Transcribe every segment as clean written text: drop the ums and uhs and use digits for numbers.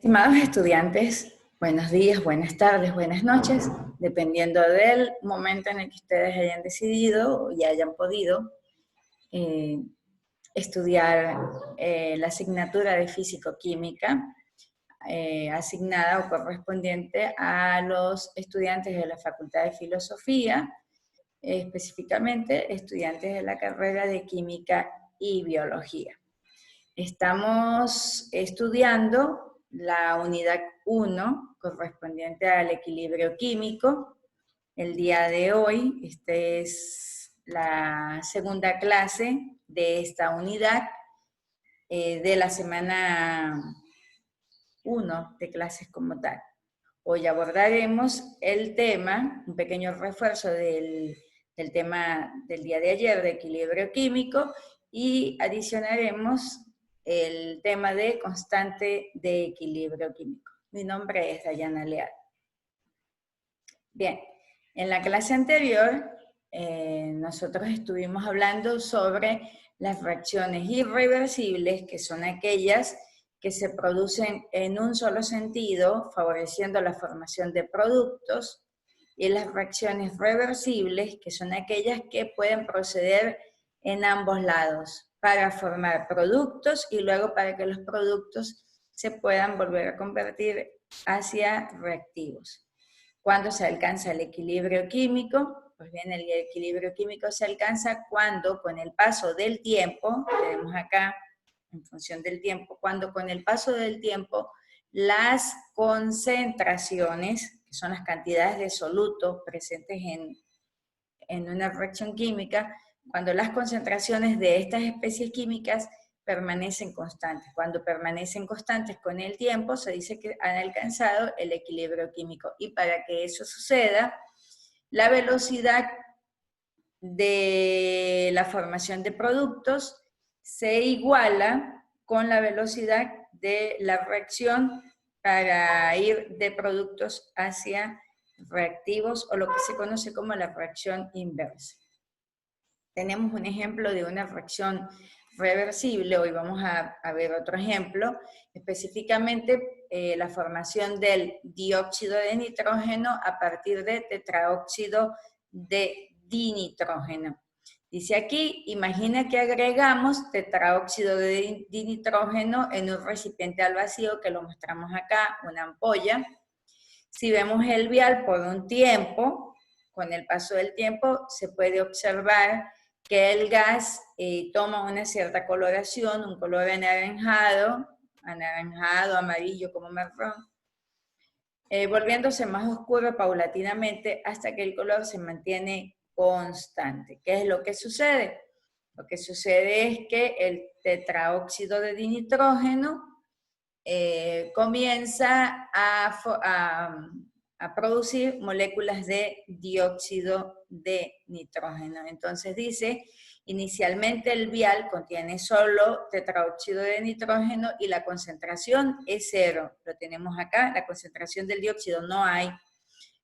Estimados estudiantes, buenos días, buenas tardes, buenas noches, dependiendo del momento en el que ustedes hayan decidido y hayan podido estudiar la asignatura de Físico-Química asignada o correspondiente a los estudiantes de la Facultad de Filosofía, específicamente estudiantes de la carrera de Química y Biología. Estamos estudiando la unidad 1 correspondiente al equilibrio químico. El día de hoy, esta es la segunda clase de esta unidad de la semana 1 de clases como tal. Hoy abordaremos el tema, un pequeño refuerzo del tema del día de ayer de equilibrio químico, y adicionaremos el tema de constante de equilibrio químico. Mi nombre es Dayana Leal. Bien, en la clase anterior nosotros estuvimos hablando sobre las reacciones irreversibles, que son aquellas que se producen en un solo sentido, favoreciendo la formación de productos, y las reacciones reversibles, que son aquellas que pueden proceder en ambos lados, para formar productos y luego para que los productos se puedan volver a convertir hacia reactivos. ¿Cuándo se alcanza el equilibrio químico? Pues bien, el equilibrio químico se alcanza cuando con el paso del tiempo, tenemos acá en función del tiempo, cuando con el paso del tiempo las concentraciones, que son las cantidades de soluto presentes en una reacción química, cuando las concentraciones de estas especies químicas permanecen constantes. Cuando permanecen constantes con el tiempo, se dice que han alcanzado el equilibrio químico. Y para que eso suceda, la velocidad de la formación de productos se iguala con la velocidad de la reacción para ir de productos hacia reactivos, o lo que se conoce como la reacción inversa. Tenemos un ejemplo de una reacción reversible. Hoy vamos a ver otro ejemplo, específicamente la formación del dióxido de nitrógeno a partir de tetraóxido de dinitrógeno. Dice aquí, imagina que agregamos tetraóxido de dinitrógeno en un recipiente al vacío, que lo mostramos acá, una ampolla. Si vemos el vial por un tiempo, con el paso del tiempo se puede observar que el gas toma una cierta coloración, un color anaranjado, amarillo como marrón, volviéndose más oscuro paulatinamente hasta que el color se mantiene constante. ¿Qué es lo que sucede? Lo que sucede es que el tetraóxido de dinitrógeno comienza a producir moléculas de dióxido de nitrógeno. Entonces dice, inicialmente el vial contiene solo tetraóxido de nitrógeno y la concentración es 0. Lo tenemos acá, la concentración del dióxido no hay.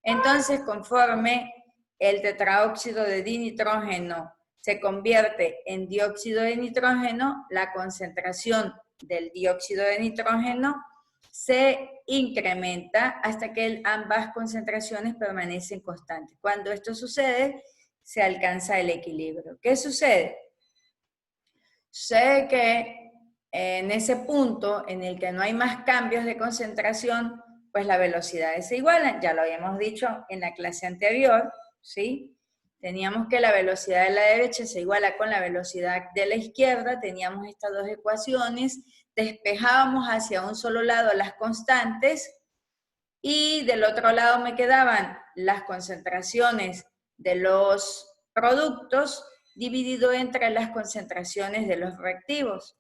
Entonces, conforme el tetraóxido de dinitrógeno se convierte en dióxido de nitrógeno, la concentración del dióxido de nitrógeno se incrementa hasta que ambas concentraciones permanecen constantes. Cuando esto sucede, se alcanza el equilibrio. ¿Qué sucede? Sucede que en ese punto en el que no hay más cambios de concentración, pues las velocidades se igualan. Ya lo habíamos dicho en la clase anterior, ¿sí? Teníamos que la velocidad de la derecha se iguala con la velocidad de la izquierda, teníamos estas dos ecuaciones, despejábamos hacia un solo lado las constantes y del otro lado me quedaban las concentraciones de los productos dividido entre las concentraciones de los reactivos.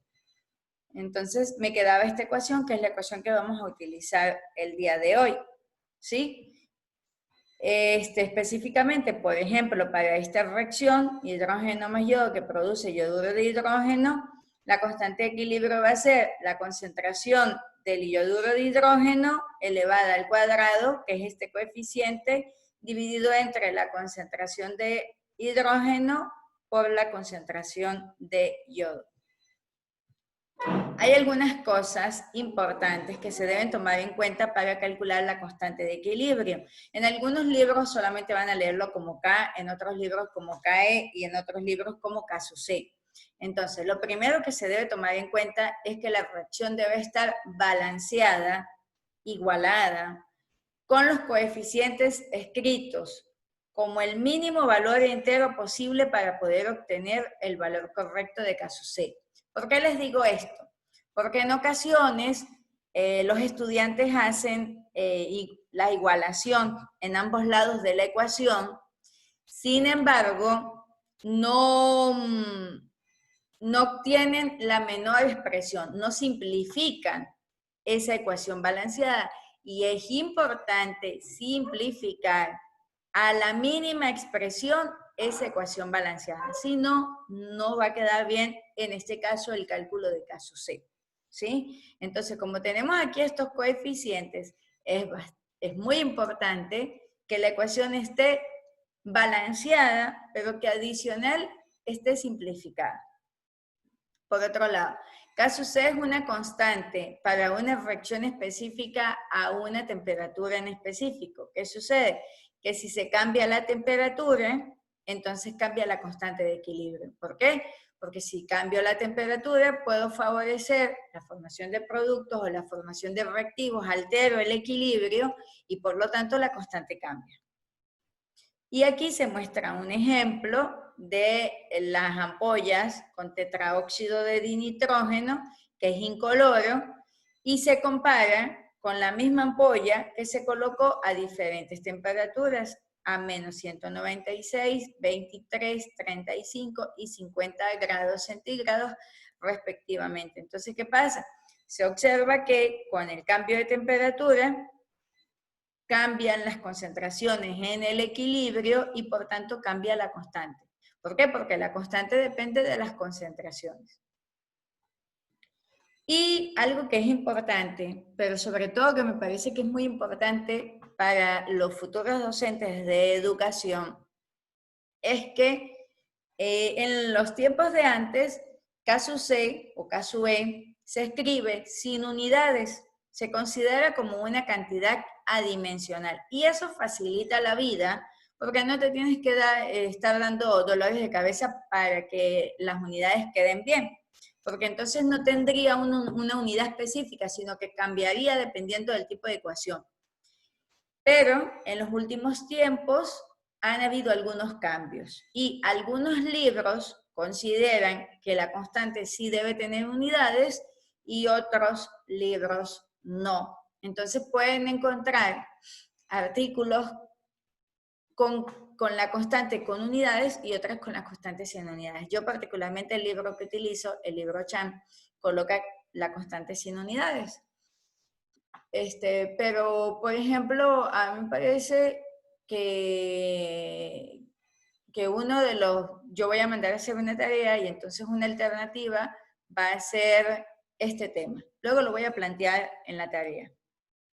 Entonces me quedaba esta ecuación, que es la ecuación que vamos a utilizar el día de hoy, ¿sí? Específicamente, por ejemplo, para esta reacción, hidrógeno más yodo que produce yoduro de hidrógeno, la constante de equilibrio va a ser la concentración del yoduro de hidrógeno elevada al cuadrado, que es este coeficiente, dividido entre la concentración de hidrógeno por la concentración de yodo. hay algunas cosas importantes que se deben tomar en cuenta para calcular la constante de equilibrio. En algunos libros solamente van a leerlo como K, en otros libros como KE y en otros libros como K sub C. Entonces, lo primero que se debe tomar en cuenta es que la reacción debe estar balanceada, igualada, con los coeficientes escritos como el mínimo valor entero posible para poder obtener el valor correcto de K sub C. ¿Por qué les digo esto? Porque en ocasiones los estudiantes hacen la igualación en ambos lados de la ecuación, sin embargo, no obtienen la menor expresión, no simplifican esa ecuación balanceada. Y es importante simplificar a la mínima expresión esa ecuación balanceada. Si no, no va a quedar bien, en este caso, el cálculo de K sub C. ¿Sí? Entonces, como tenemos aquí estos coeficientes, es muy importante que la ecuación esté balanceada, pero que adicional esté simplificada. Por otro lado, K sub C es una constante para una reacción específica a una temperatura en específico. ¿Qué sucede? Que si se cambia la temperatura, entonces cambia la constante de equilibrio. ¿Por qué? Porque si cambio la temperatura, puedo favorecer la formación de productos o la formación de reactivos, altero el equilibrio y por lo tanto la constante cambia. Y aquí se muestra un ejemplo de las ampollas con tetraóxido de dinitrógeno, que es incoloro, y se compara con la misma ampolla que se colocó a diferentes temperaturas, a menos 196, 23, 35 y 50 grados centígrados respectivamente. Entonces, ¿qué pasa? Se observa que con el cambio de temperatura cambian las concentraciones en el equilibrio y por tanto cambia la constante. ¿Por qué? Porque la constante depende de las concentraciones. Y algo que es importante, pero sobre todo que me parece que es muy importante para los futuros docentes de educación, es que en los tiempos de antes, K sub C o K sub E se escribe sin unidades, se considera como una cantidad adimensional. Y eso facilita la vida, porque no te tienes que estar dando dolores de cabeza para que las unidades queden bien, porque entonces no tendría una unidad específica, sino que cambiaría dependiendo del tipo de ecuación. Pero en los últimos tiempos han habido algunos cambios y algunos libros consideran que la constante sí debe tener unidades y otros libros no. Entonces pueden encontrar artículos con la constante con unidades y otras con la constante sin unidades. Yo particularmente el libro que utilizo, el libro Chan, coloca la constante sin unidades. Pero, por ejemplo, a mí me parece que uno de los, yo voy a mandar a hacer una tarea y entonces una alternativa va a ser este tema. Luego lo voy a plantear en la tarea,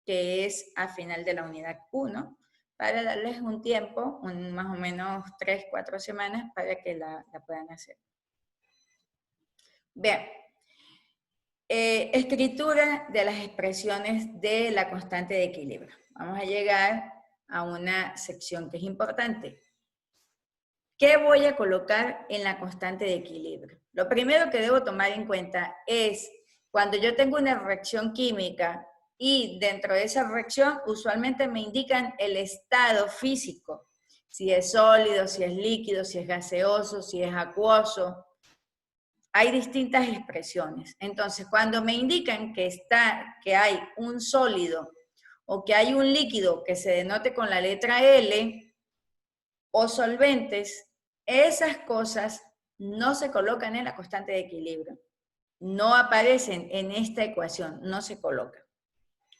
que es a final de la unidad 1, para darles un tiempo, más o menos 3, 4 semanas, para que la puedan hacer. Bien. Escritura de las expresiones de la constante de equilibrio. Vamos a llegar a una sección que es importante. ¿Qué voy a colocar en la constante de equilibrio? Lo primero que debo tomar en cuenta es cuando yo tengo una reacción química y dentro de esa reacción usualmente me indican el estado físico, si es sólido, si es líquido, si es gaseoso, si es acuoso. Hay distintas expresiones. Entonces, cuando me indican que hay un sólido o que hay un líquido que se denote con la letra L o solventes, esas cosas no se colocan en la constante de equilibrio. No aparecen en esta ecuación, no se colocan.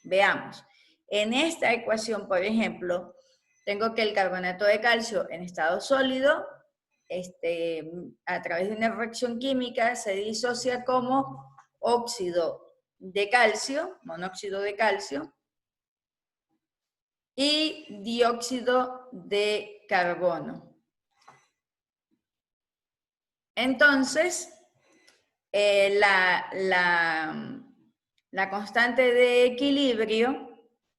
Veamos. En esta ecuación, por ejemplo, tengo que el carbonato de calcio en estado sólido a través de una reacción química se disocia como óxido de calcio, monóxido de calcio, y dióxido de carbono. Entonces, la constante de equilibrio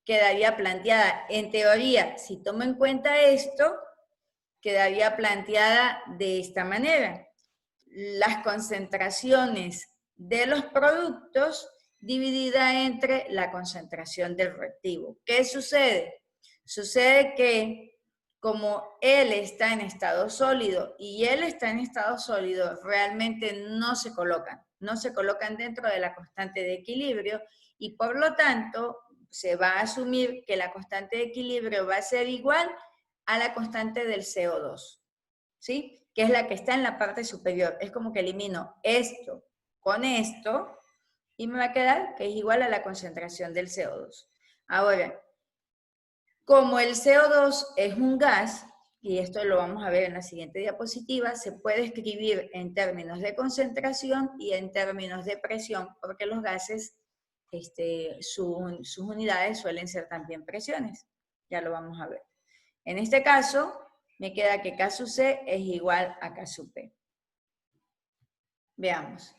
quedaría planteada, en teoría, si tomo en cuenta esto, quedaría planteada de esta manera. Las concentraciones de los productos dividida entre la concentración del reactivo. ¿Qué sucede? Sucede que como él está en estado sólido y él está en estado sólido, realmente no se colocan dentro de la constante de equilibrio y por lo tanto se va a asumir que la constante de equilibrio va a ser igual a la constante del CO2, ¿sí? Que es la que está en la parte superior. Es como que elimino esto con esto y me va a quedar que es igual a la concentración del CO2. Ahora, como el CO2 es un gas, y esto lo vamos a ver en la siguiente diapositiva, se puede escribir en términos de concentración y en términos de presión, porque los gases, sus unidades suelen ser también presiones. Ya lo vamos a ver. En este caso, me queda que K sub C es igual a K sub P. Veamos.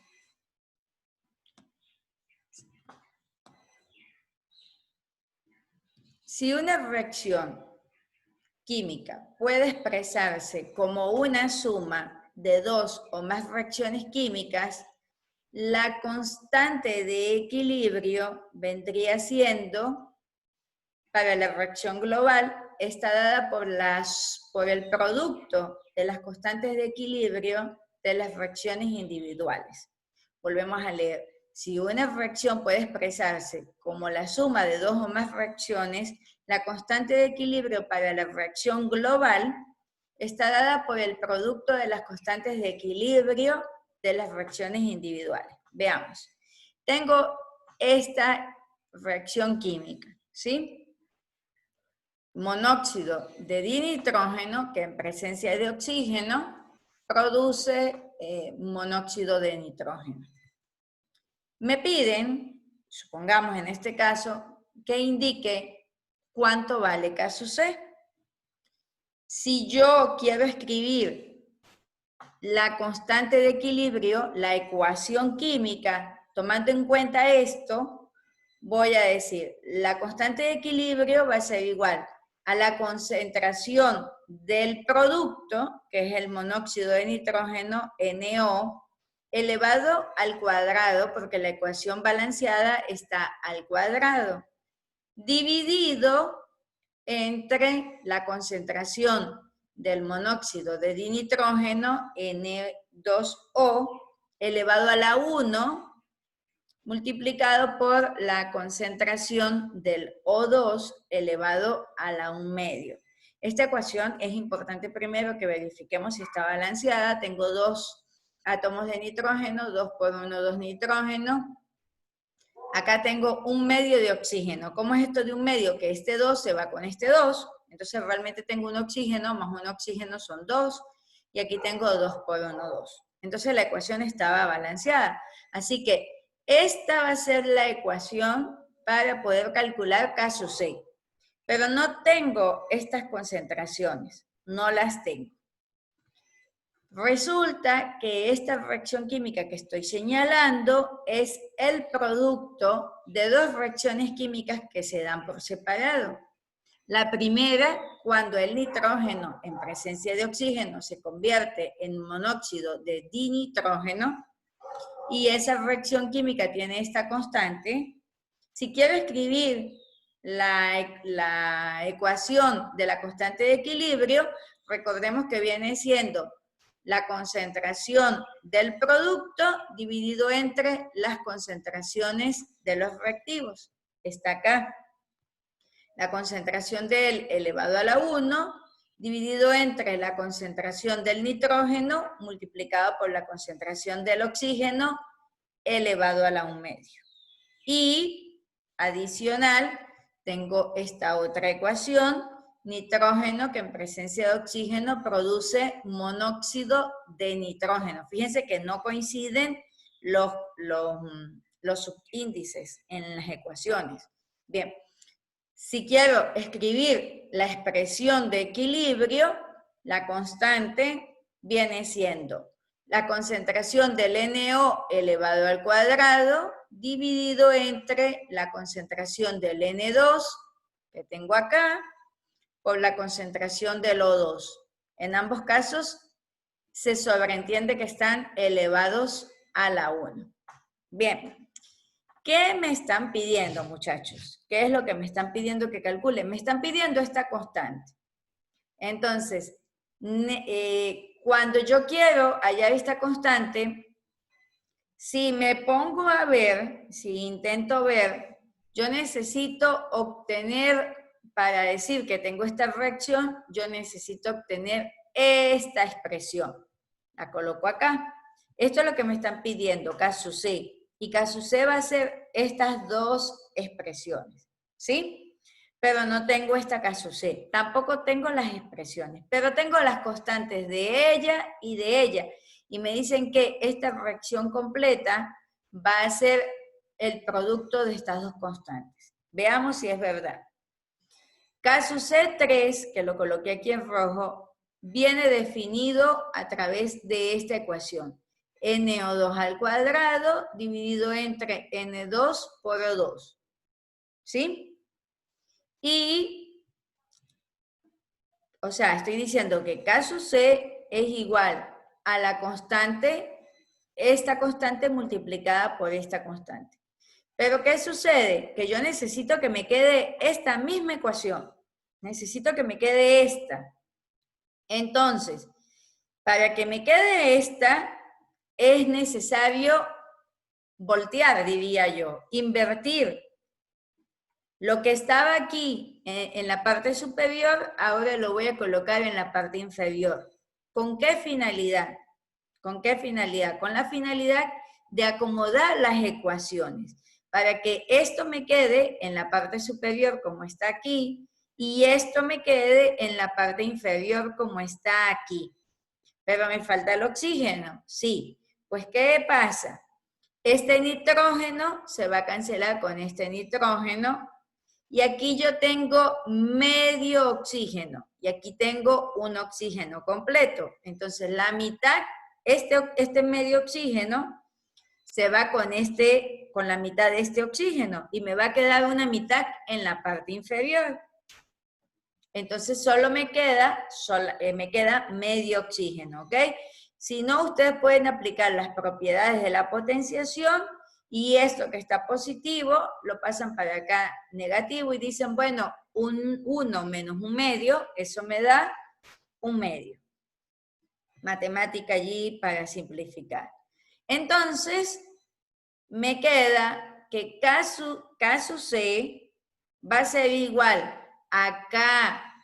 Si una reacción química puede expresarse como una suma de dos o más reacciones químicas, la constante de equilibrio vendría siendo, para la reacción global, está dada por el producto de las constantes de equilibrio de las reacciones individuales. Volvemos a leer. Si una reacción puede expresarse como la suma de dos o más reacciones, la constante de equilibrio para la reacción global está dada por el producto de las constantes de equilibrio de las reacciones individuales. Veamos. Tengo esta reacción química, ¿sí? Monóxido de dinitrógeno, que en presencia de oxígeno, produce monóxido de nitrógeno. Me piden, supongamos en este caso, que indique cuánto vale K sub C. Si yo quiero escribir la constante de equilibrio, la ecuación química, tomando en cuenta esto, voy a decir, la constante de equilibrio va a ser igual a la concentración del producto, que es el monóxido de nitrógeno, NO, elevado al cuadrado, porque la ecuación balanceada está al cuadrado, dividido entre la concentración del monóxido de dinitrógeno, N2O, elevado a la 1, multiplicado por la concentración del O2 elevado a la 1/2. Esta ecuación es importante primero que verifiquemos si está balanceada. Tengo dos átomos de nitrógeno, 2 por 1, 2 nitrógeno. Acá tengo 1/2 de oxígeno. ¿Cómo es esto de 1/2? Que este 2 se va con este 2. Entonces realmente tengo un oxígeno más un oxígeno son 2. Y aquí tengo 2 por 1, 2. Entonces la ecuación estaba balanceada. Así que esta va a ser la ecuación para poder calcular K sub C. Pero no tengo estas concentraciones. No las tengo. Resulta que esta reacción química que estoy señalando es el producto de dos reacciones químicas que se dan por separado. La primera, cuando el nitrógeno en presencia de oxígeno se convierte en monóxido de dinitrógeno, y esa reacción química tiene esta constante. Si quiero escribir la ecuación de la constante de equilibrio, recordemos que viene siendo la concentración del producto dividido entre las concentraciones de los reactivos. Está acá. La concentración de él elevado a la 1 dividido entre la concentración del nitrógeno multiplicado por la concentración del oxígeno elevado a la 1/2. Y adicional, tengo esta otra ecuación, nitrógeno que en presencia de oxígeno produce monóxido de nitrógeno. Fíjense que no coinciden los subíndices en las ecuaciones. Bien, si quiero escribir la expresión de equilibrio, la constante viene siendo la concentración del NO elevado al cuadrado dividido entre la concentración del N2, que tengo acá, por la concentración del O2. En ambos casos se sobreentiende que están elevados a la 1. Bien, ¿qué me están pidiendo, muchachos? ¿Qué es lo que me están pidiendo que calcule? Me están pidiendo esta constante. Entonces, cuando yo quiero hallar esta constante, si me pongo a ver, si intento ver, yo necesito obtener, para decir que tengo esta reacción, yo necesito obtener esta expresión. La coloco acá. Esto es lo que me están pidiendo, caso C. Y caso C va a ser estas dos expresiones, ¿sí? Pero no tengo esta caso C. Tampoco tengo las expresiones, pero tengo las constantes de ella y de ella. Y me dicen que esta reacción completa va a ser el producto de estas dos constantes. Veamos si es verdad. Caso C3, que lo coloqué aquí en rojo, viene definido a través de esta ecuación. NO2 al cuadrado dividido entre N2 por O2. ¿Sí? Y, o sea, estoy diciendo que caso C es igual a la constante, esta constante multiplicada por esta constante. Pero ¿qué sucede? Que yo necesito que me quede esta misma ecuación. Necesito que me quede esta. Entonces, para que me quede esta, es necesario voltear, diría yo, invertir. Lo que estaba aquí en la parte superior, ahora lo voy a colocar en la parte inferior. ¿Con qué finalidad? ¿Con qué finalidad? Con la finalidad de acomodar las ecuaciones, para que esto me quede en la parte superior como está aquí, y esto me quede en la parte inferior como está aquí. Pero me falta el oxígeno, sí. Pues, ¿qué pasa? Este nitrógeno se va a cancelar con este nitrógeno, y aquí yo tengo medio oxígeno, y aquí tengo un oxígeno completo. Entonces, la mitad, este medio oxígeno, se va con la mitad de este oxígeno, y me va a quedar una mitad en la parte inferior. Entonces, solo me queda medio oxígeno, ¿ok? Si no, ustedes pueden aplicar las propiedades de la potenciación, y esto que está positivo lo pasan para acá negativo y dicen, bueno, un 1 menos un medio, eso me da un medio. Matemática allí para simplificar. Entonces, me queda que caso C va a ser igual a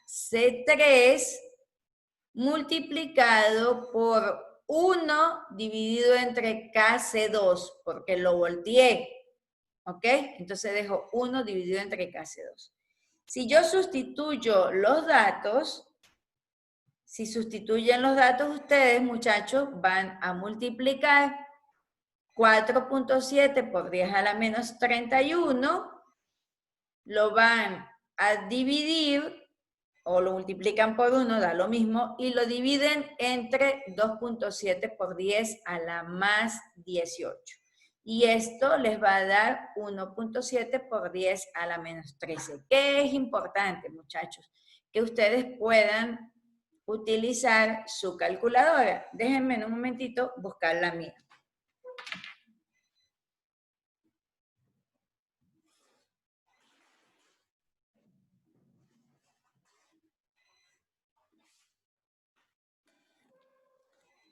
KC3 multiplicado por 1 dividido entre KC2, porque lo volteé, ¿ok? Entonces dejo 1 dividido entre KC2. Si yo sustituyo los datos, si sustituyen los datos ustedes, muchachos, van a multiplicar 4.7 por 10 a la menos 31, lo van a dividir, o lo multiplican por 1, da lo mismo, y lo dividen entre 2.7 por 10 a la más 18. Y esto les va a dar 1.7 por 10 a la menos 13. ¿Qué es importante, muchachos? Que ustedes puedan utilizar su calculadora. Déjenme en un momentito buscar la mía.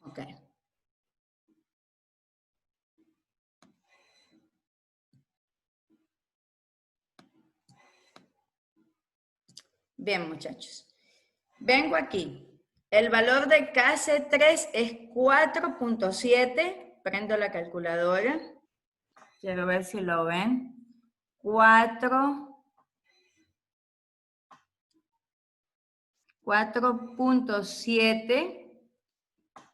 Ok. Bien, muchachos. Vengo aquí. El valor de KC3 es 4.7. Prendo la calculadora. Quiero ver si lo ven. 4.7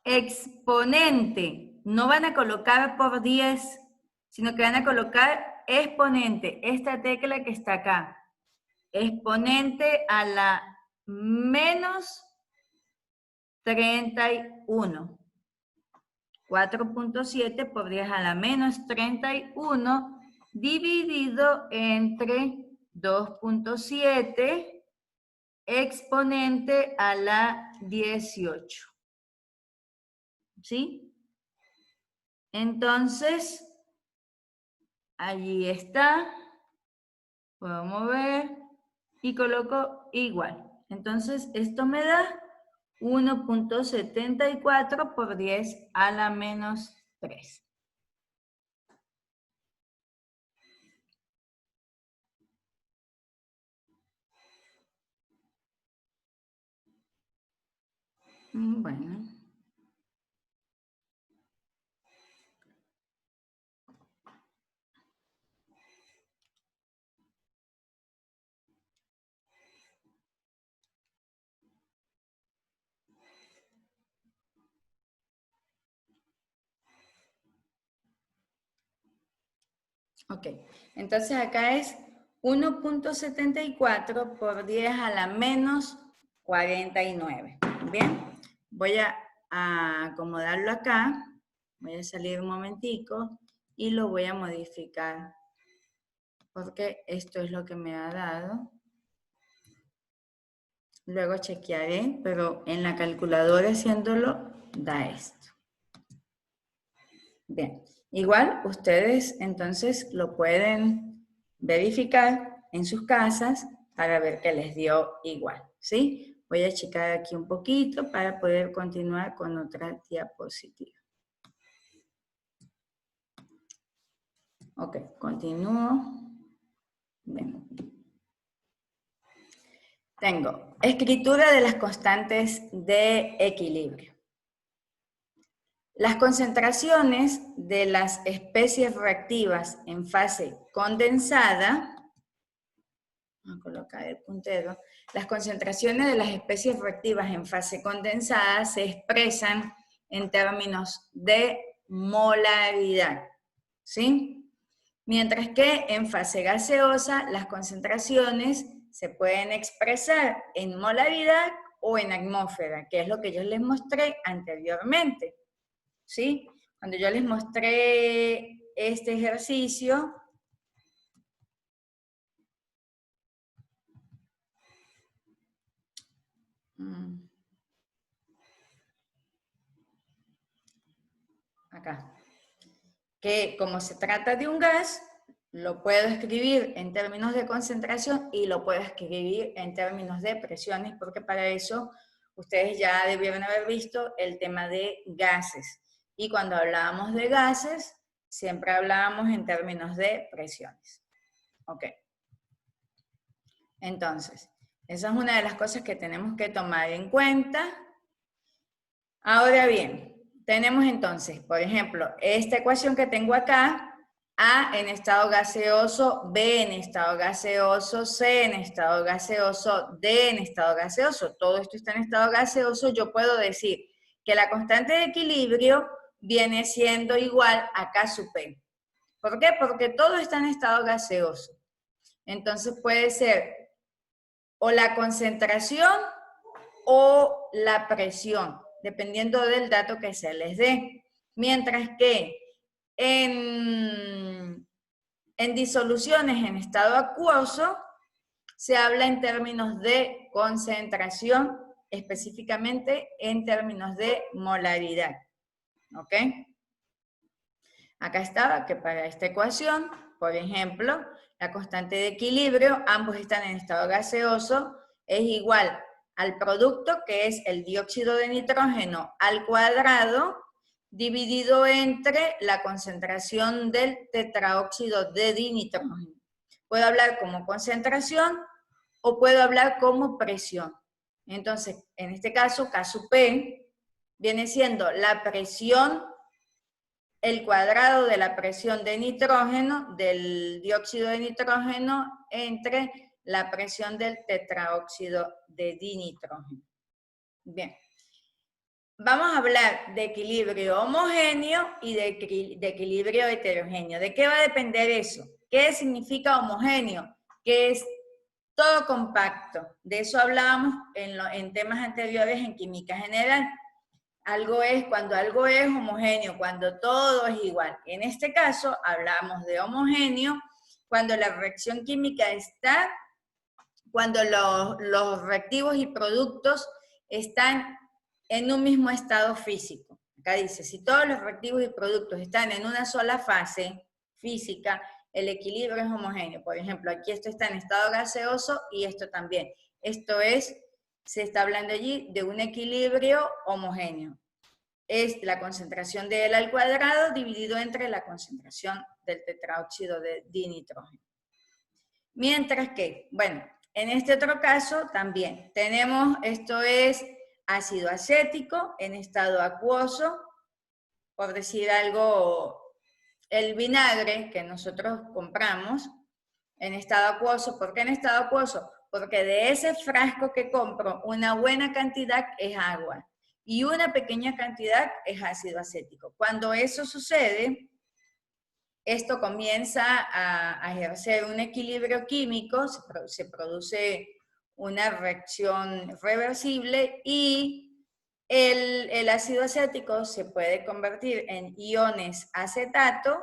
exponente. No van a colocar por 10, sino que van a colocar exponente. Esta tecla que está acá. Exponente a la menos 31. 4.7 por 10 a la menos 31 dividido entre 2.7 exponente a la 18. ¿Sí? Entonces, allí está. Puedo mover y coloco igual. Entonces, esto me da 1.74 por 10 a la menos 3. Bueno. Ok, entonces acá es 1.74 por 10 a la menos 49. Bien, voy a acomodarlo acá. Voy a salir un momentico y lo voy a modificar porque esto es lo que me ha dado. Luego chequearé, pero en la calculadora haciéndolo da esto. Bien, igual ustedes entonces lo pueden verificar en sus casas para ver que les dio igual, ¿sí? Voy a achicar aquí un poquito para poder continuar con otra diapositiva. Ok, continúo. Bien. Tengo escritura de las constantes de equilibrio. Las concentraciones de las especies reactivas en fase condensada, voy a colocar el puntero, las concentraciones de las especies reactivas en fase condensada se expresan en términos de molaridad, ¿sí? Mientras que en fase gaseosa las concentraciones se pueden expresar en molaridad o en atmósfera, que es lo que yo les mostré anteriormente, ¿sí? Cuando yo les mostré este ejercicio, acá, que como se trata de un gas, lo puedo escribir en términos de concentración y lo puedo escribir en términos de presiones, porque para eso ustedes ya debieron haber visto el tema de gases. Y cuando hablábamos de gases, siempre hablábamos en términos de presiones. Ok. Entonces, esa es una de las cosas que tenemos que tomar en cuenta. Ahora bien, tenemos entonces, por ejemplo, esta ecuación que tengo acá, A en estado gaseoso, B en estado gaseoso, C en estado gaseoso, D en estado gaseoso. Todo esto está en estado gaseoso. Yo puedo decir que la constante de equilibrio viene siendo igual a K sub P. ¿Por qué? Porque todo está en estado gaseoso. Entonces puede ser o la concentración o la presión, dependiendo del dato que se les dé. Mientras que en disoluciones en estado acuoso se habla en términos de concentración, específicamente en términos de molaridad. ¿Ok? Acá estaba que para esta ecuación, por ejemplo, la constante de equilibrio, ambos están en estado gaseoso, es igual al producto, que es el dióxido de nitrógeno al cuadrado, dividido entre la concentración del tetraóxido de dinitrógeno. Puedo hablar como concentración o puedo hablar como presión. Entonces, en este caso, K sub P viene siendo la presión, el cuadrado de la presión de nitrógeno, del dióxido de nitrógeno, entre la presión del tetraóxido de dinitrógeno. Bien. Vamos a hablar de equilibrio homogéneo y de equilibrio heterogéneo. ¿De qué va a depender eso? ¿Qué significa homogéneo? Que es todo compacto. De eso hablábamos en temas anteriores en química general. algo es cuando algo es homogéneo, cuando todo es igual. En este caso hablamos de homogéneo cuando la reacción química está, cuando los reactivos y productos están en un mismo estado físico. Acá dice, si todos los reactivos y productos están en una sola fase física, el equilibrio es homogéneo. Por ejemplo, aquí esto está en estado gaseoso y esto también. Esto es, se está hablando allí de un equilibrio homogéneo. Es la concentración de L al cuadrado dividido entre la concentración del tetraóxido de dinitrógeno. Mientras que, bueno, en este otro caso también tenemos, esto es ácido acético en estado acuoso, por decir algo, el vinagre que nosotros compramos en estado acuoso. ¿Por qué en estado acuoso? Porque de ese frasco que compro, una buena cantidad es agua y una pequeña cantidad es ácido acético. Cuando eso sucede, esto comienza a ejercer un equilibrio químico, se produce una reacción reversible y el ácido acético se puede convertir en iones acetato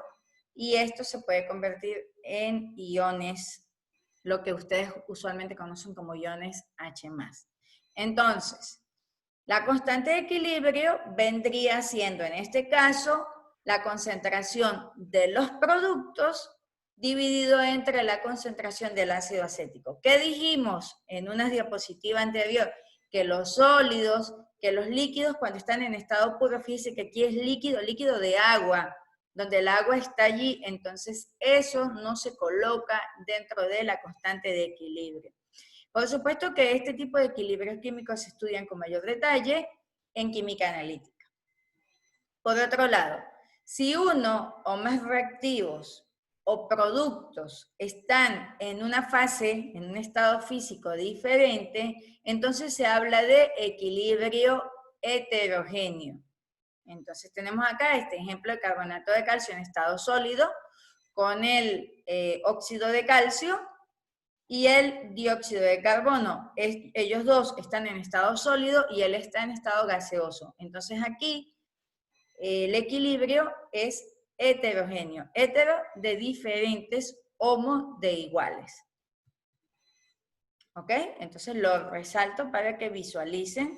y esto se puede convertir en iones, lo que ustedes usualmente conocen como iones H+. Entonces, la constante de equilibrio vendría siendo, en este caso, la concentración de los productos dividido entre la concentración del ácido acético. ¿Qué dijimos en una diapositiva anterior? Que los sólidos, que los líquidos cuando están en estado puro, fíjense que aquí es líquido, líquido de agua, donde el agua está allí, entonces eso no se coloca dentro de la constante de equilibrio. Por supuesto que este tipo de equilibrios químicos se estudian con mayor detalle en química analítica. Por otro lado, si uno o más reactivos o productos están en una fase, en un estado físico diferente, entonces se habla de equilibrio heterogéneo. Entonces tenemos acá este ejemplo de carbonato de calcio en estado sólido con el óxido de calcio y el dióxido de carbono. Ellos dos están en estado sólido y él está en estado gaseoso. Entonces aquí el equilibrio es heterogéneo, hetero de diferentes, homo de iguales. ¿Ok? Entonces lo resalto para que visualicen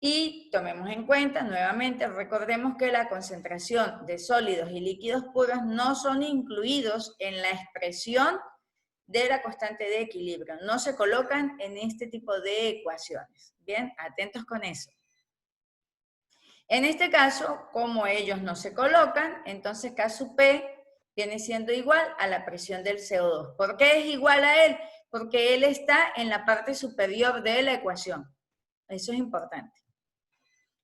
y tomemos en cuenta nuevamente, recordemos que la concentración de sólidos y líquidos puros no son incluidos en la expresión de la constante de equilibrio, no se colocan en este tipo de ecuaciones. Bien, atentos con eso. En este caso, como ellos no se colocan, entonces K sub P viene siendo igual a la presión del CO2. ¿Por qué es igual a él? Porque él está en la parte superior de la ecuación. Eso es importante.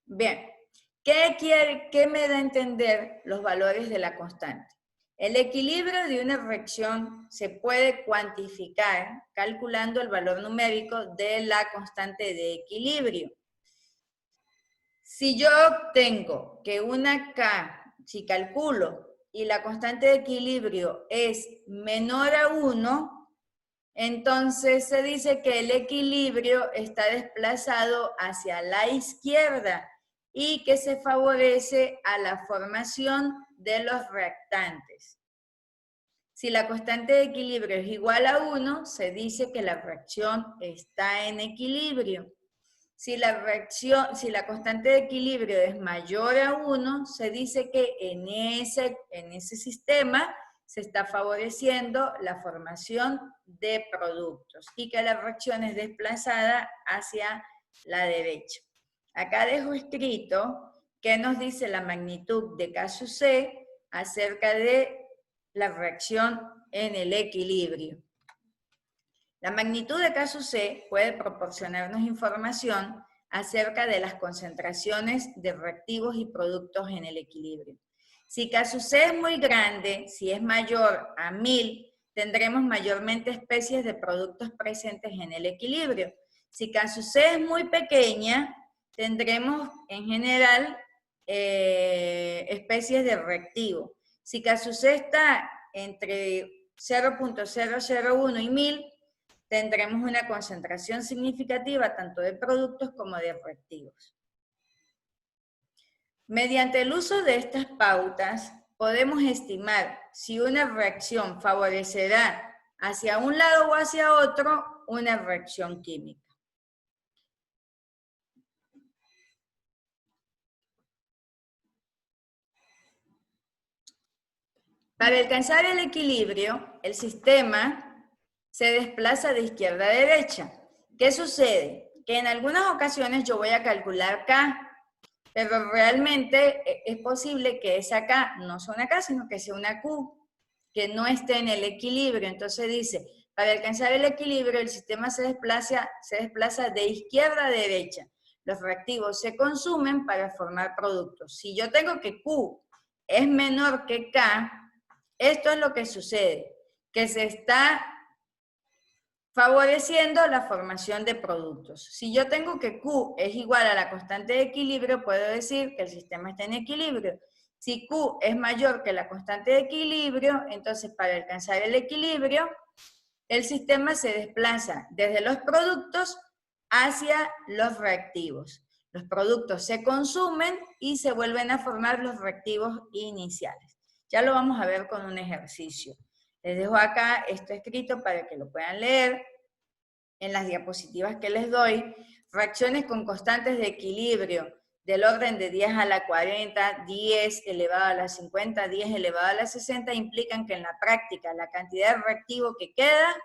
Bien, ¿qué me da a entender los valores de la constante? El equilibrio de una reacción se puede cuantificar calculando el valor numérico de la constante de equilibrio. Si yo obtengo que una K, si calculo, y la constante de equilibrio es menor a 1, entonces se dice que el equilibrio está desplazado hacia la izquierda y que se favorece a la formación de los reactantes. Si la constante de equilibrio es igual a 1, se dice que la reacción está en equilibrio. Si la constante de equilibrio es mayor a 1, se dice que en ese sistema se está favoreciendo la formación de productos y que la reacción es desplazada hacia la derecha. Acá dejo escrito qué nos dice la magnitud de K sub C acerca de la reacción en el equilibrio. La magnitud de K sub C puede proporcionarnos información acerca de las concentraciones de reactivos y productos en el equilibrio. Si K sub C es muy grande, si es mayor a 1000, tendremos mayormente especies de productos presentes en el equilibrio. Si K sub C es muy pequeña, tendremos en general especies de reactivos. Si K sub C está entre 0.001 y 1000, tendremos una concentración significativa tanto de productos como de reactivos. Mediante el uso de estas pautas, podemos estimar si una reacción favorecerá hacia un lado o hacia otro una reacción química. Para alcanzar el equilibrio, el sistema se desplaza de izquierda a derecha. ¿Qué sucede? Que en algunas ocasiones yo voy a calcular K, pero realmente es posible que esa K no sea una K, sino que sea una Q, que no esté en el equilibrio. Entonces dice, para alcanzar el equilibrio, el sistema se desplaza de izquierda a derecha. Los reactivos se consumen para formar productos. Si yo tengo que Q es menor que K, esto es lo que sucede, que se está favoreciendo la formación de productos. Si yo tengo que Q es igual a la constante de equilibrio, puedo decir que el sistema está en equilibrio. Si Q es mayor que la constante de equilibrio, entonces para alcanzar el equilibrio, el sistema se desplaza desde los productos hacia los reactivos. Los productos se consumen y se vuelven a formar los reactivos iniciales. Ya lo vamos a ver con un ejercicio. Les dejo acá esto escrito para que lo puedan leer en las diapositivas que les doy. Fracciones con constantes de equilibrio del orden de 10 a la 40, 10 elevado a la 50, 10 elevado a la 60, implican que en la práctica la cantidad de reactivo que queda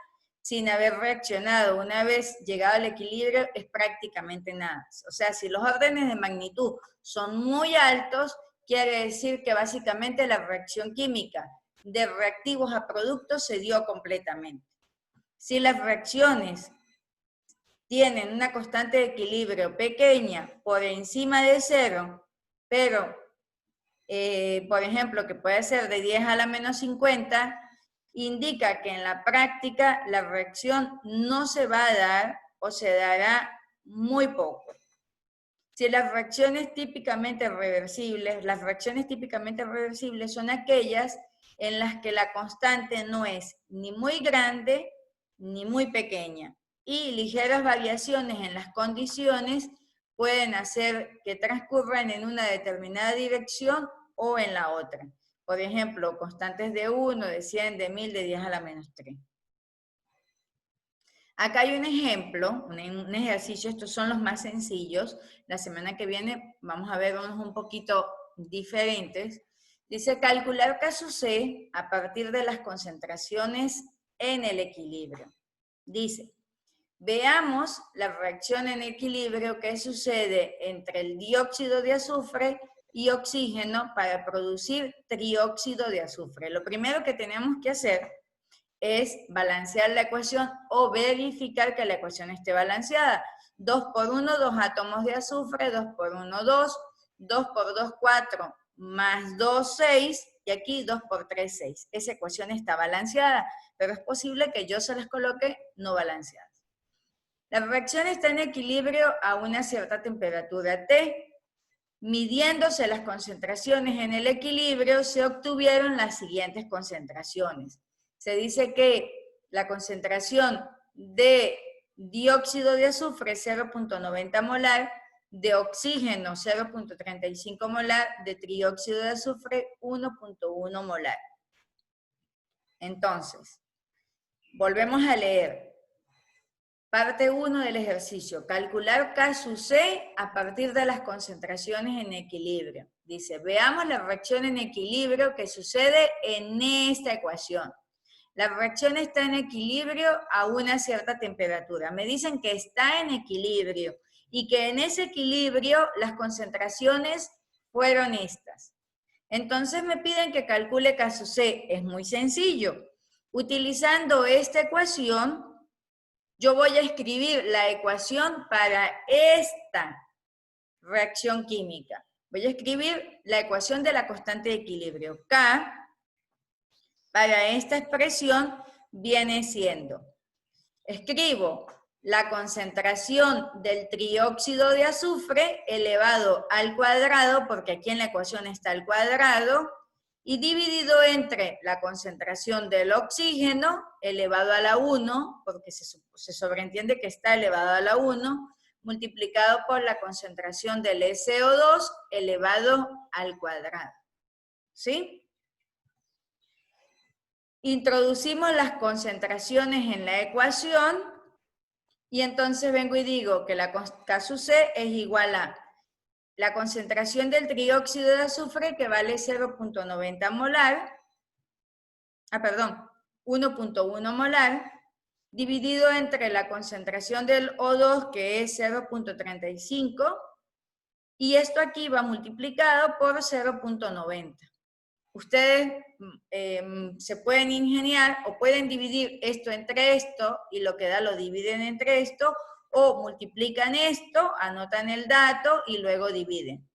sin haber reaccionado una vez llegado al equilibrio es prácticamente nada. O sea, si los órdenes de magnitud son muy altos, quiere decir que básicamente la reacción química de reactivos a productos se dio completamente. Si las reacciones tienen una constante de equilibrio pequeña por encima de 0, pero, por ejemplo, que puede ser de 10 a la menos 50, indica que en la práctica la reacción no se va a dar o se dará muy poco. Si las reacciones típicamente reversibles son aquellas en las que la constante no es ni muy grande ni muy pequeña y ligeras variaciones en las condiciones pueden hacer que transcurran en una determinada dirección o en la otra. Por ejemplo, constantes de 1, de 100, de 1000, de 10 a la menos 3. Acá hay un ejemplo, un ejercicio, estos son los más sencillos. La semana que viene vamos a ver unos un poquito diferentes. Dice, calcular K sub C a partir de las concentraciones en el equilibrio. Dice, veamos la reacción en equilibrio que sucede entre el dióxido de azufre y oxígeno para producir trióxido de azufre. Lo primero que tenemos que hacer es balancear la ecuación o verificar que la ecuación esté balanceada. 2 por 1, 2 átomos de azufre, 2 por 1, 2, 2 por 2, 4, más 2, 6, y aquí 2 por 3, 6. Esa ecuación está balanceada, pero es posible que yo se las coloque no balanceadas. La reacción está en equilibrio a una cierta temperatura T. Midiéndose las concentraciones en el equilibrio, se obtuvieron las siguientes concentraciones. Se dice que la concentración de dióxido de azufre es 0.90 molar, de oxígeno 0.35 molar, de trióxido de azufre 1.1 molar. Entonces, volvemos a leer. Parte 1 del ejercicio, calcular K sub C a partir de las concentraciones en equilibrio. Dice, veamos la reacción en equilibrio que sucede en esta ecuación. La reacción está en equilibrio a una cierta temperatura. Me dicen que está en equilibrio y que en ese equilibrio las concentraciones fueron estas. Entonces me piden que calcule K sub C. Es muy sencillo. Utilizando esta ecuación, yo voy a escribir la ecuación para esta reacción química. Voy a escribir la ecuación de la constante de equilibrio. K, para esta expresión, viene siendo, escribo la concentración del trióxido de azufre elevado al cuadrado, porque aquí en la ecuación está al cuadrado, y dividido entre la concentración del oxígeno elevado a la 1, porque se sobreentiende que está elevado a la 1, multiplicado por la concentración del SO2 elevado al cuadrado. ¿Sí? Introducimos las concentraciones en la ecuación y entonces vengo y digo que la K sub C es igual a la concentración del trióxido de azufre, que vale 0.90 molar, 1.1 molar, dividido entre la concentración del O2, que es 0.35, y esto aquí va multiplicado por 0.90. Ustedes se pueden ingeniar o pueden dividir esto entre esto y lo que da lo dividen entre esto, o multiplican esto, anotan el dato y luego dividen.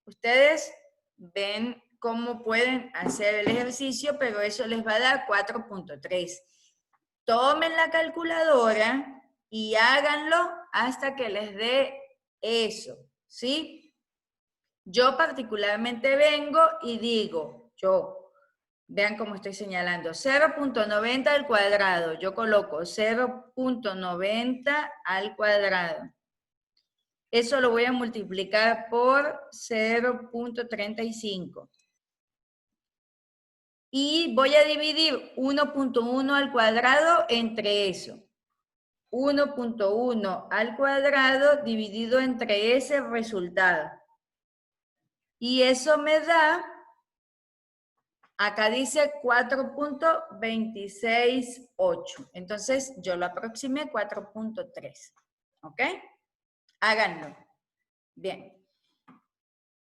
Ustedes ven cómo pueden hacer el ejercicio, pero eso les va a dar 4.3. Tomen la calculadora y háganlo hasta que les dé eso, ¿sí? Yo particularmente vengo y digo, vean cómo estoy señalando, 0.90 al cuadrado, yo coloco 0.90 al cuadrado. Eso lo voy a multiplicar por 0.35. Y voy a dividir 1.1 al cuadrado entre eso. 1.1 al cuadrado dividido entre ese resultado. Y eso me da, acá dice 4.268. Entonces yo lo aproximé 4.3. ¿Ok? Háganlo. Bien.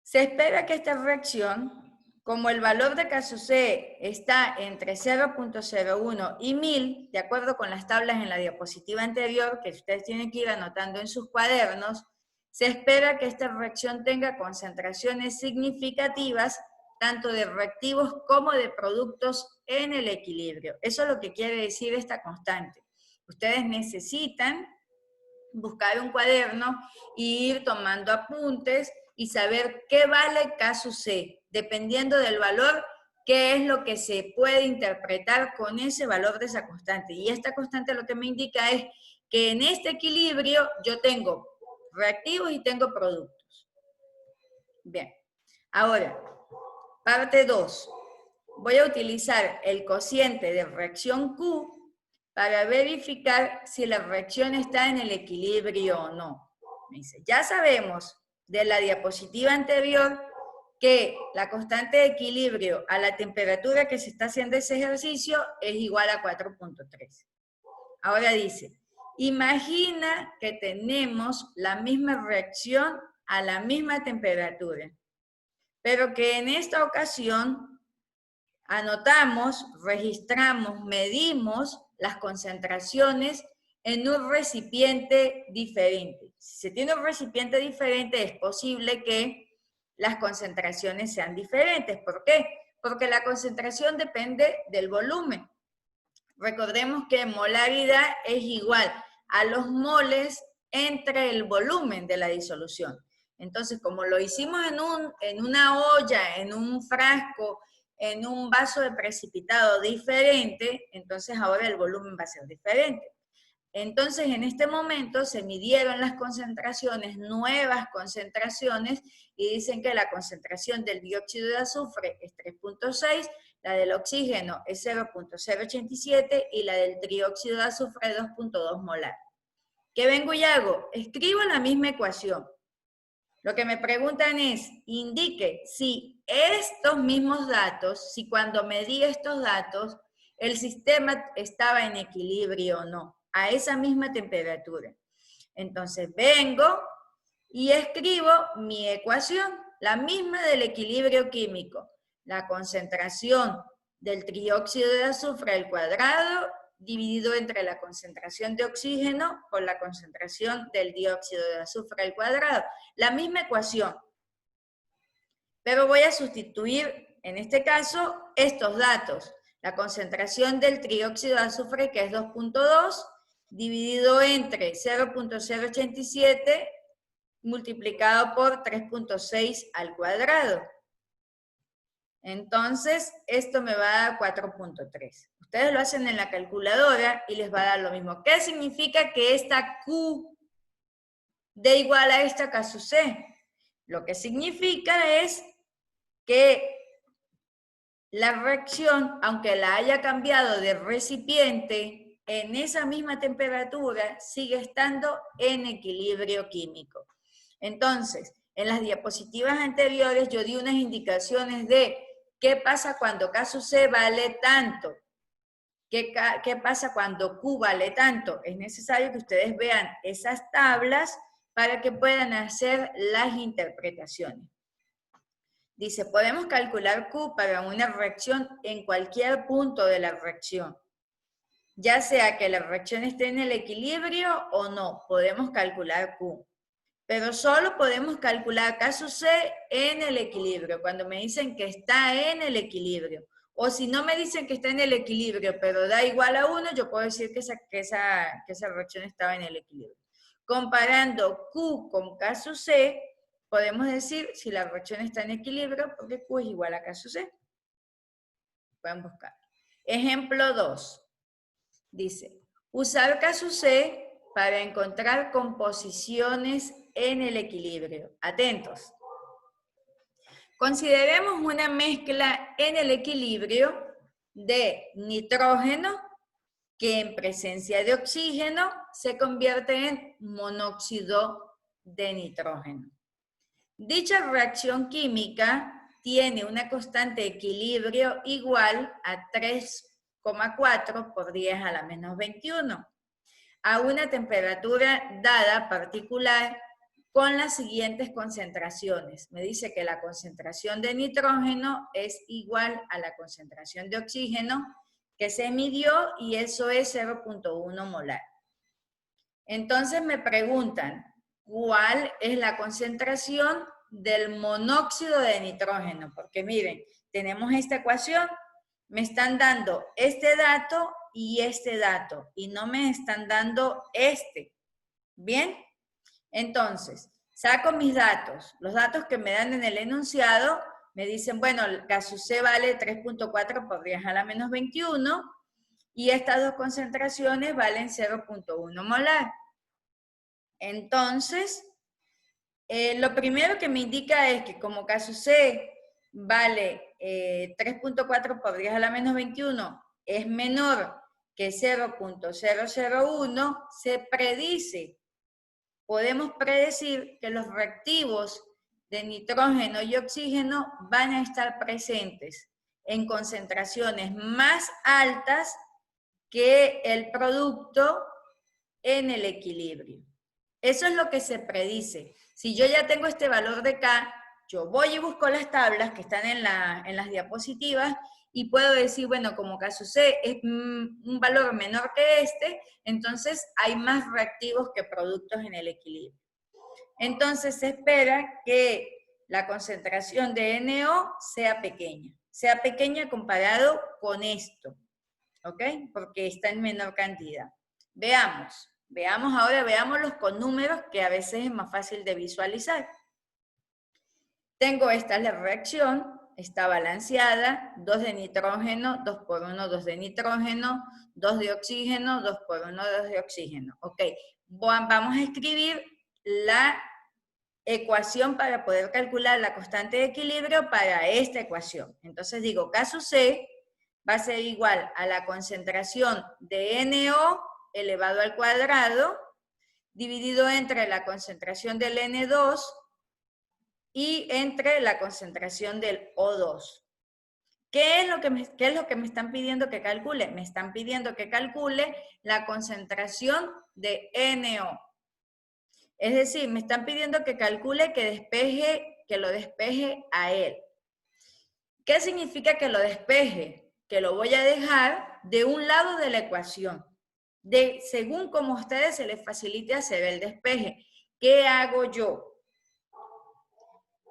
Se espera que esta reacción, como el valor de K sub C está entre 0.01 y 1000, de acuerdo con las tablas en la diapositiva anterior, que ustedes tienen que ir anotando en sus cuadernos, se espera que esta reacción tenga concentraciones significativas, tanto de reactivos como de productos en el equilibrio. Eso es lo que quiere decir esta constante. Ustedes necesitan buscar un cuaderno e ir tomando apuntes y saber qué vale K sub C, dependiendo del valor, qué es lo que se puede interpretar con ese valor de esa constante. Y esta constante lo que me indica es que en este equilibrio yo tengo reactivos y tengo productos. Bien, ahora, parte 2. Voy a utilizar el cociente de reacción Q para verificar si la reacción está en el equilibrio o no. Me dice, ya sabemos de la diapositiva anterior que la constante de equilibrio a la temperatura que se está haciendo ese ejercicio es igual a 4.3. Ahora dice, imagina que tenemos la misma reacción a la misma temperatura, pero que en esta ocasión anotamos, registramos, medimos las concentraciones en un recipiente diferente. Si se tiene un recipiente diferente, es posible que las concentraciones sean diferentes. ¿Por qué? Porque la concentración depende del volumen. Recordemos que molaridad es igual a los moles entre el volumen de la disolución. Entonces, como lo hicimos en una olla, en un frasco, en un vaso de precipitado diferente, entonces ahora el volumen va a ser diferente. Entonces, en este momento se midieron las concentraciones, nuevas concentraciones, y dicen que la concentración del dióxido de azufre es 3.6, la del oxígeno es 0.087 y la del trióxido de azufre 2.2 molar. ¿Qué vengo y hago? Escribo la misma ecuación. Lo que me preguntan es, indique si estos mismos datos, si cuando medí estos datos, el sistema estaba en equilibrio o no, a esa misma temperatura. Entonces vengo y escribo mi ecuación, la misma del equilibrio químico. La concentración del trióxido de azufre al cuadrado dividido entre la concentración de oxígeno por la concentración del dióxido de azufre al cuadrado. La misma ecuación. Pero voy a sustituir, en este caso, estos datos. La concentración del trióxido de azufre, que es 2.2, dividido entre 0.087 multiplicado por 3.6 al cuadrado. Entonces, esto me va a dar 4.3. Ustedes lo hacen en la calculadora y les va a dar lo mismo. ¿Qué significa que esta Q D igual a esta K sub C. Lo que significa es que la reacción, aunque la haya cambiado de recipiente, en esa misma temperatura sigue estando en equilibrio químico. Entonces, en las diapositivas anteriores yo di unas indicaciones de qué pasa cuando K sub C vale tanto, qué pasa cuando Q vale tanto. Es necesario que ustedes vean esas tablas para que puedan hacer las interpretaciones. Dice, podemos calcular Q para una reacción en cualquier punto de la reacción. Ya sea que la reacción esté en el equilibrio o no, podemos calcular Q. Pero solo podemos calcular K sub C en el equilibrio, cuando me dicen que está en el equilibrio. O si no me dicen que está en el equilibrio, pero da igual a 1, yo puedo decir que esa reacción estaba en el equilibrio. Comparando Q con K sub C, podemos decir si la reacción está en equilibrio, porque Q es igual a K sub C. Pueden buscar. Ejemplo 2. Dice, usar K sub C para encontrar composiciones en el equilibrio. Atentos. Consideremos una mezcla en el equilibrio de nitrógeno que en presencia de oxígeno se convierte en monóxido de nitrógeno. Dicha reacción química tiene una constante de equilibrio igual a 3,4 por 10 a la menos 21 a una temperatura dada particular con las siguientes concentraciones. Me dice que la concentración de nitrógeno es igual a la concentración de oxígeno que se midió y eso es 0,1 molar. Entonces me preguntan, ¿cuál es la concentración del monóxido de nitrógeno? Porque miren, tenemos esta ecuación, me están dando este dato y no me están dando este. ¿Bien? Entonces, saco mis datos. Los datos que me dan en el enunciado me dicen, bueno, el K sub C vale 3,4 por 10 a la menos 21 y estas dos concentraciones valen 0,1 molar. Entonces, lo primero que me indica es que como K sub C vale 3,4 por 10 a la menos 21 es menor que 0,001, se predice, podemos predecir que los reactivos de nitrógeno y oxígeno van a estar presentes en concentraciones más altas que el producto en el equilibrio. Eso es lo que se predice. Si yo ya tengo este valor de K, yo voy y busco las tablas que están en las diapositivas y puedo decir, bueno, como K sub C es un valor menor que este, entonces hay más reactivos que productos en el equilibrio. Entonces se espera que la concentración de NO sea pequeña comparado con esto, ¿ok? Porque está en menor cantidad. Veamos ahora, veámoslos con números que a veces es más fácil de visualizar. Tengo esta es la reacción, está balanceada, 2 de nitrógeno, 2 por 1, 2 de nitrógeno, 2 de oxígeno, 2 por 1, 2 de oxígeno. Ok, vamos a escribir la ecuación para poder calcular la constante de equilibrio para esta ecuación. Entonces digo, K sub C va a ser igual a la concentración de NO elevado al cuadrado, dividido entre la concentración del N2 y entre la concentración del O2. ¿Qué es lo que me están pidiendo que calcule? Me están pidiendo que calcule la concentración de NO. Es decir, me están pidiendo que calcule que lo despeje a él. ¿Qué significa que lo despeje? Que lo voy a dejar de un lado de la ecuación. Según como a ustedes se les facilite hacer el despeje. ¿Qué hago yo?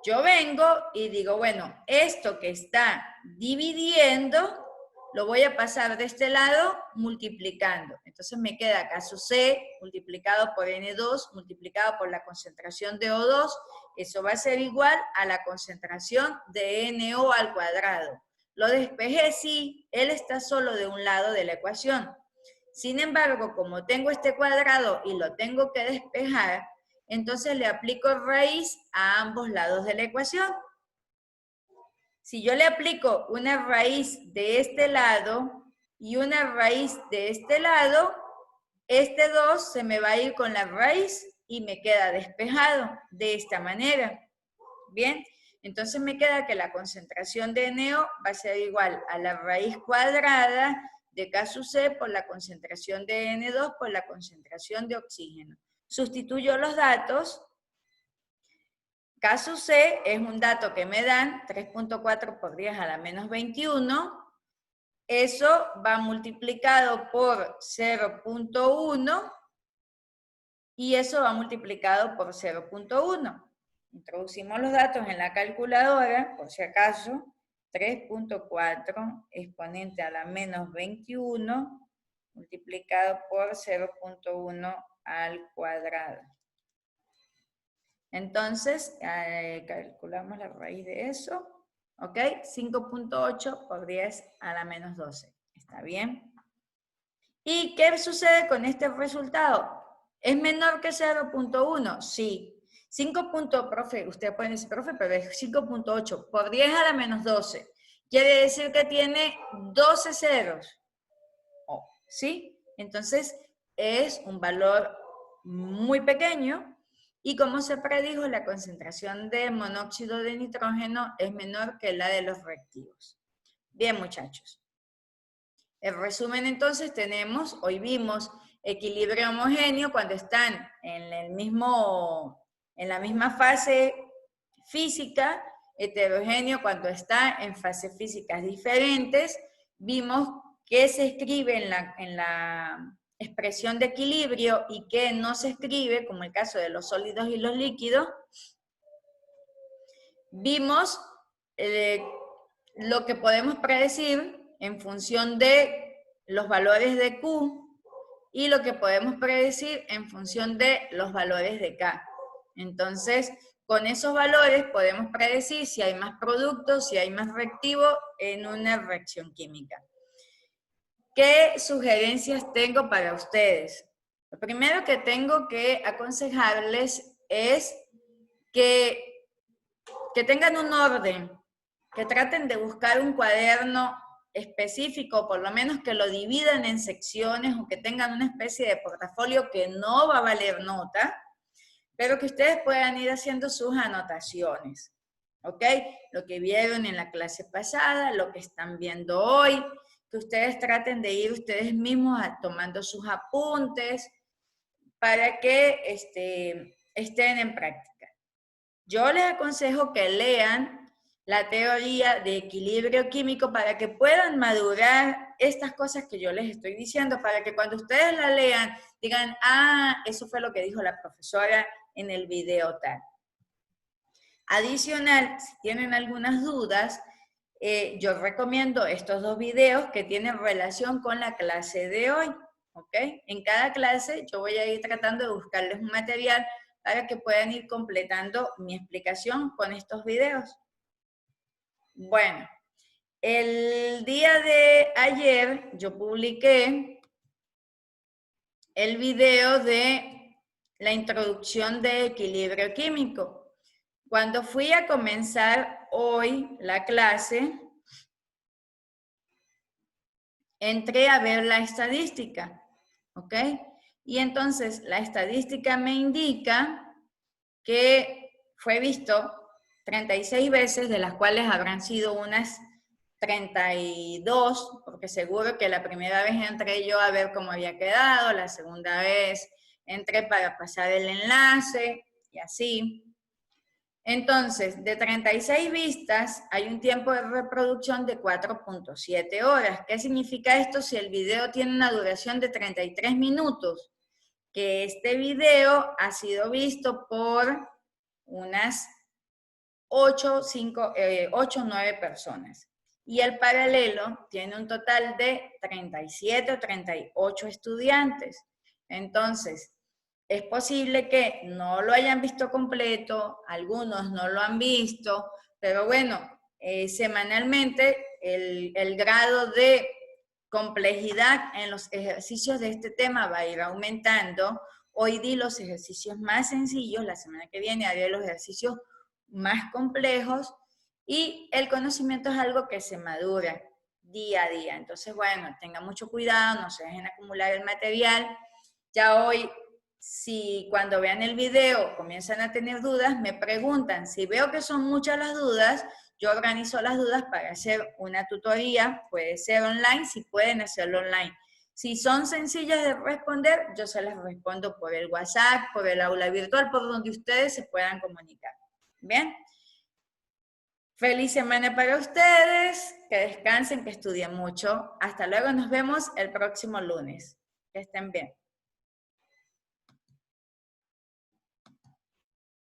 Yo vengo y digo, bueno, esto que está dividiendo, lo voy a pasar de este lado multiplicando. Entonces me queda K sub C multiplicado por N2 multiplicado por la concentración de O2. Eso va a ser igual a la concentración de NO al cuadrado. Lo despejé, sí, él está solo de un lado de la ecuación. Sin embargo, como tengo este cuadrado y lo tengo que despejar, entonces le aplico raíz a ambos lados de la ecuación. Si yo le aplico una raíz de este lado y una raíz de este lado, este 2 se me va a ir con la raíz y me queda despejado de esta manera. Bien, entonces me queda que la concentración de NO va a ser igual a la raíz cuadrada de K sub C por la concentración de N2 por la concentración de oxígeno. Sustituyo los datos. K sub C es un dato que me dan 3.4 por 10 a la menos 21. Eso va multiplicado por 0.1 y eso va multiplicado por 0.1. Introducimos los datos en la calculadora, por si acaso, 3.4 exponente a la menos 21 multiplicado por 0.1 al cuadrado. Entonces, calculamos la raíz de eso, ¿ok? 5.8 por 10 a la menos 12, ¿está bien? ¿Y qué sucede con este resultado? ¿Es menor que 0.1? Sí. 5. Profe, usted puede decir, profe, pero es 5.8 por 10 a la menos 12. Quiere decir que tiene 12 ceros. ¿Sí? Entonces, es un valor muy pequeño y como se predijo, la concentración de monóxido de nitrógeno es menor que la de los reactivos. Bien, muchachos. El resumen entonces tenemos, hoy vimos equilibrio homogéneo cuando están en la misma fase física, heterogéneo cuando está en fases físicas diferentes. Vimos qué se escribe en la expresión de equilibrio y qué no se escribe, como el caso de los sólidos y los líquidos. Vimos lo que podemos predecir en función de los valores de Q y lo que podemos predecir en función de los valores de K. Entonces, con esos valores podemos predecir si hay más productos, si hay más reactivo en una reacción química. ¿Qué sugerencias tengo para ustedes? Lo primero que tengo que aconsejarles es que tengan un orden, que traten de buscar un cuaderno específico, por lo menos que lo dividan en secciones o que tengan una especie de portafolio que no va a valer nota, pero que ustedes puedan ir haciendo sus anotaciones, ¿ok? Lo que vieron en la clase pasada, lo que están viendo hoy, que ustedes traten de ir ustedes mismos tomando sus apuntes para que estén en práctica. Yo les aconsejo que lean la teoría de equilibrio químico para que puedan madurar estas cosas que yo les estoy diciendo, para que cuando ustedes la lean digan, ah, eso fue lo que dijo la profesora en el video tal. Adicional, si tienen algunas dudas, yo recomiendo estos dos videos que tienen relación con la clase de hoy, ¿ok? En cada clase yo voy a ir tratando de buscarles un material para que puedan ir completando mi explicación con estos videos. Bueno, el día de ayer yo publiqué el video de la introducción de equilibrio químico. Cuando fui a comenzar hoy la clase, entré a ver la estadística, ¿ok? Y entonces la estadística me indica que fue visto 36 veces, de las cuales habrán sido unas 32, porque seguro que la primera vez entré yo a ver cómo había quedado, la segunda vez entré para pasar el enlace y así. Entonces, de 36 vistas, hay un tiempo de reproducción de 4.7 horas. ¿Qué significa esto si el video tiene una duración de 33 minutos? Que este video ha sido visto por unas 8 o 9 personas. Y el paralelo tiene un total de 37 o 38 estudiantes. Entonces, es posible que no lo hayan visto completo, algunos no lo han visto, pero bueno, semanalmente el grado de complejidad en los ejercicios de este tema va a ir aumentando Hoy di los ejercicios más sencillos, la semana que viene haré los ejercicios más complejos y el conocimiento es algo que se madura día a día. Entonces, bueno, tengan mucho cuidado, no se dejen acumular el material. Ya hoy, si cuando vean el video comienzan a tener dudas, me preguntan. Si veo que son muchas las dudas, yo organizo las dudas para hacer una tutoría, puede ser online, si pueden hacerlo online. Si son sencillas de responder, yo se las respondo por el WhatsApp, por el aula virtual, por donde ustedes se puedan comunicar. ¿Bien? Feliz semana para ustedes, que descansen, que estudien mucho. Hasta luego, nos vemos el próximo lunes. Que estén bien.